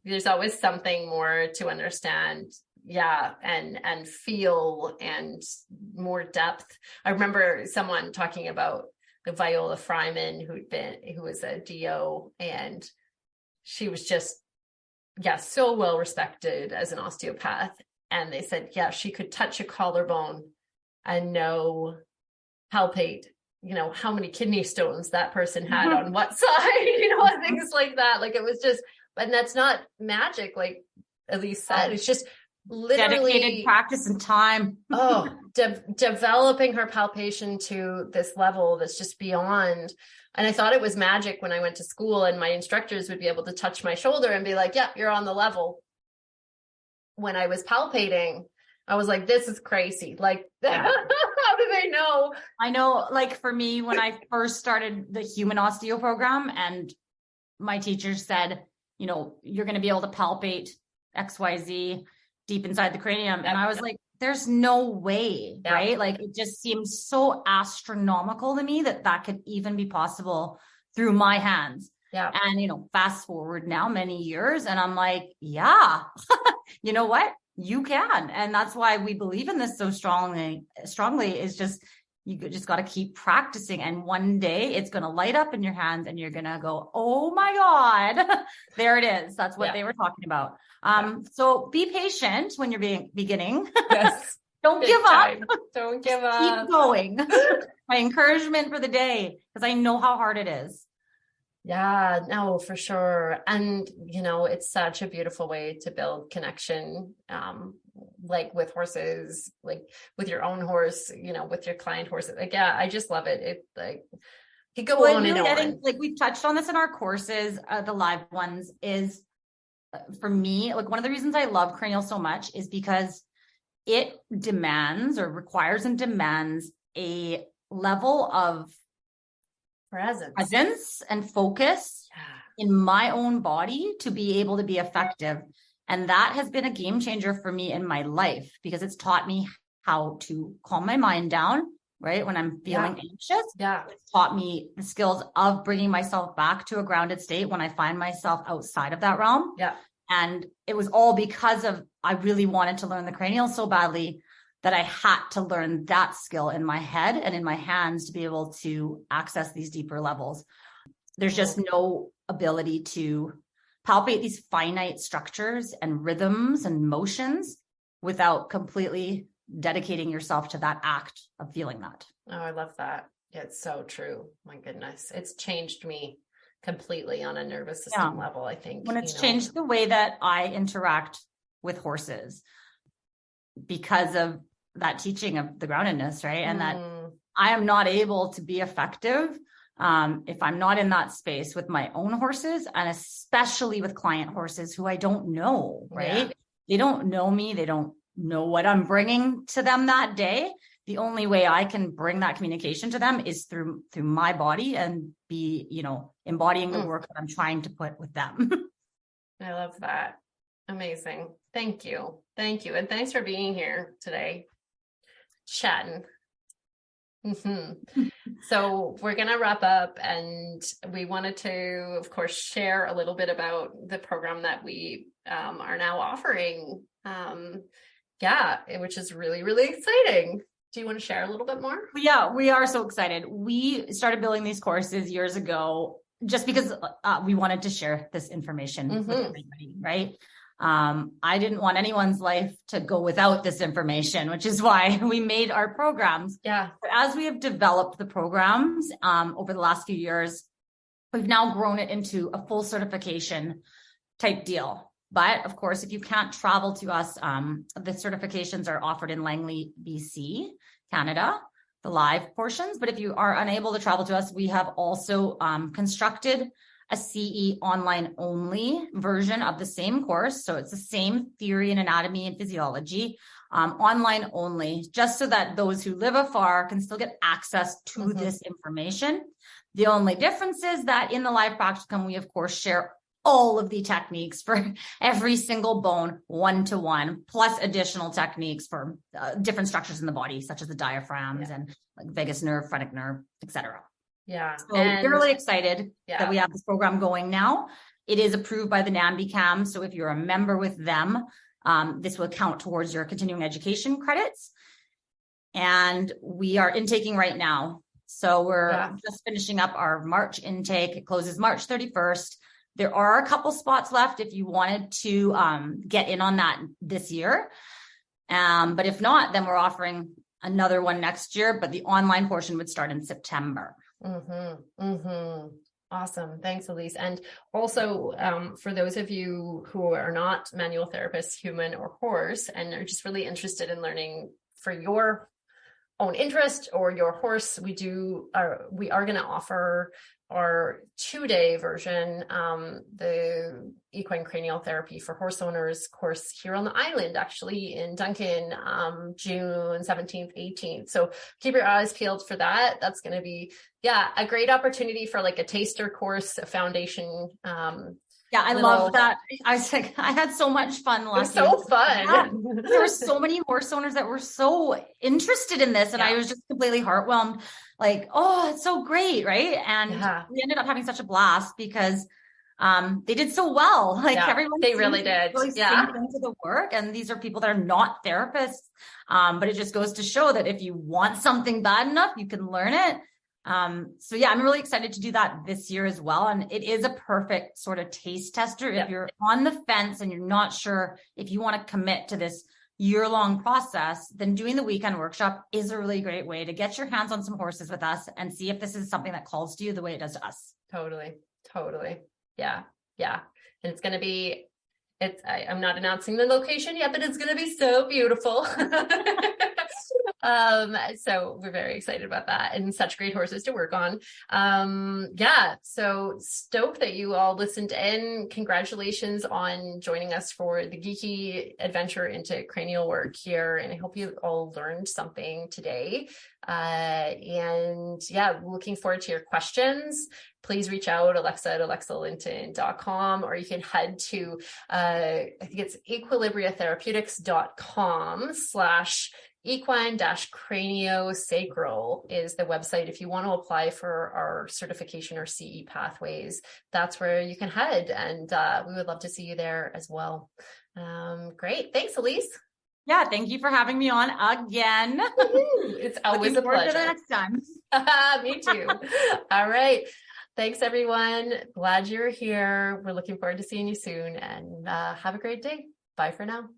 there's always something more to understand. Yeah. And feel and more depth. I remember someone talking about the Viola Fryman who was a DO, and she was just, so well respected as an osteopath. And they said, she could touch a collarbone and palpate, how many kidney stones that person had on what side, things like that. Like it was just, and that's not magic. Like Elisse said, it's just literally dedicated practice and time. Developing her palpation to this level that's just beyond. And I thought it was magic when I went to school and my instructors would be able to touch my shoulder and be like, you're on the level. When I was palpating, I was like, this is crazy. Like, how do they know? I know, like for me, when I first started the human osteo program and my teacher said, you're going to be able to palpate XYZ deep inside the cranium. And I was like, there's no way, right? Like it just seems so astronomical to me that could even be possible through my hands. Yeah. And, fast forward now many years and I'm like, you know what? You can. And that's why we believe in this so strongly is just, you just got to keep practicing. And one day it's going to light up in your hands and you're going to go, oh my God, there it is. That's what they were talking about. So be patient when you're beginning. Yes. Don't give up. Don't give up. Keep going. My encouragement for the day, because I know how hard it is. Yeah, no, for sure. And, it's such a beautiful way to build connection, like with horses, like with your own horse, with your client horses. Like, I just love it. It like, you go on and on. I think like we've touched on this in our courses, the live ones is for me, like one of the reasons I love cranial so much is because it demands or requires and demands a level of presence and focus in my own body to be able to be effective. And that has been a game changer for me in my life because it's taught me how to calm my mind down, right? When I'm feeling anxious. It's taught me the skills of bringing myself back to a grounded state when I find myself outside of that realm. And it was all because of, I really wanted to learn the cranial so badly that I had to learn that skill in my head and in my hands to be able to access these deeper levels. There's just no ability to palpate these finite structures and rhythms and motions without completely dedicating yourself to that act of feeling that. Oh, I love that. It's so true. My goodness. It's changed me completely on a nervous system level, I think. When it's changed the way that I interact with horses because of that teaching of the groundedness, right? And that I am not able to be effective if I'm not in that space with my own horses, and especially with client horses who I don't know, right? They don't know me. They don't know what I'm bringing to them that day. The only way I can bring that communication to them is through my body and be, embodying the work that I'm trying to put with them. I love that. Amazing. Thank you. Thank you. And thanks for being here today, chatting. So we're going to wrap up, and we wanted to, of course, share a little bit about the program that we are now offering. Which is really, really exciting. Do you want to share a little bit more? Yeah, we are so excited. We started building these courses years ago just because we wanted to share this information with everybody, right? I didn't want anyone's life to go without this information, which is why we made our programs. Yeah. But as we have developed the programs over the last few years, we've now grown it into a full certification type deal. But of course, if you can't travel to us, the certifications are offered in Langley, BC, Canada, the live portions. But if you are unable to travel to us, we have also constructed a CE online only version of the same course. So it's the same theory and anatomy and physiology, online only, just so that those who live afar can still get access to this information. The only difference is that in the live practicum, we of course share all of the techniques for every single bone, 1-to-1, plus additional techniques for different structures in the body, such as the diaphragms and like vagus nerve, phrenic nerve, etc. Yeah. So we're really excited that we have this program going now. It is approved by the NAMBCAM. So if you're a member with them, this will count towards your continuing education credits. And we are intaking right now. So we're just finishing up our March intake. It closes March 31st. There are a couple spots left if you wanted to get in on that this year. But if not, then we're offering another one next year, but the online portion would start in September. Awesome. Thanks, Elisse. And also for those of you who are not manual therapists, human or horse, and are just really interested in learning for your own interest or your horse, we are going to offer our 2-day version, the equine cranial therapy for horse owners course here on the island, actually in Duncan, June 17th, 18th. So keep your eyes peeled for that. That's going to be, a great opportunity for like a taster course, a foundation. I love that. I had so much fun last year. It was so fun. Yeah. There were so many horse owners that were so interested in this, and I was just completely heartwhelmed. Like, oh, it's so great, right? And we ended up having such a blast because they did so well. Like everyone, they really did. Really sink into the work, and these are people that are not therapists. But it just goes to show that if you want something bad enough, you can learn it. So I'm really excited to do that this year as well. And it is a perfect sort of taste tester. If you're on the fence and you're not sure if you want to commit to this year-long process, then doing the weekend workshop is a really great way to get your hands on some horses with us and see if this is something that calls to you the way it does to us. Totally. Yeah. And it's going to be, I'm not announcing the location yet, but it's going to be so beautiful. So we're very excited about that, and such great horses to work on. So stoked that you all listened in. Congratulations on joining us for the geeky adventure into cranial work here. And I hope you all learned something today. Looking forward to your questions. Please reach out, Alexa@alexalinton.com, or you can head to, I think it's equilibria.com/equine-craniosacral is the website. If you want to apply for our certification or CE pathways, that's where you can head. And we would love to see you there as well. Great. Thanks, Elisse. Yeah, thank you for having me on again. It's always a pleasure. To the next time. Me too. All right. Thanks, everyone. Glad you're here. We're looking forward to seeing you soon, and have a great day. Bye for now.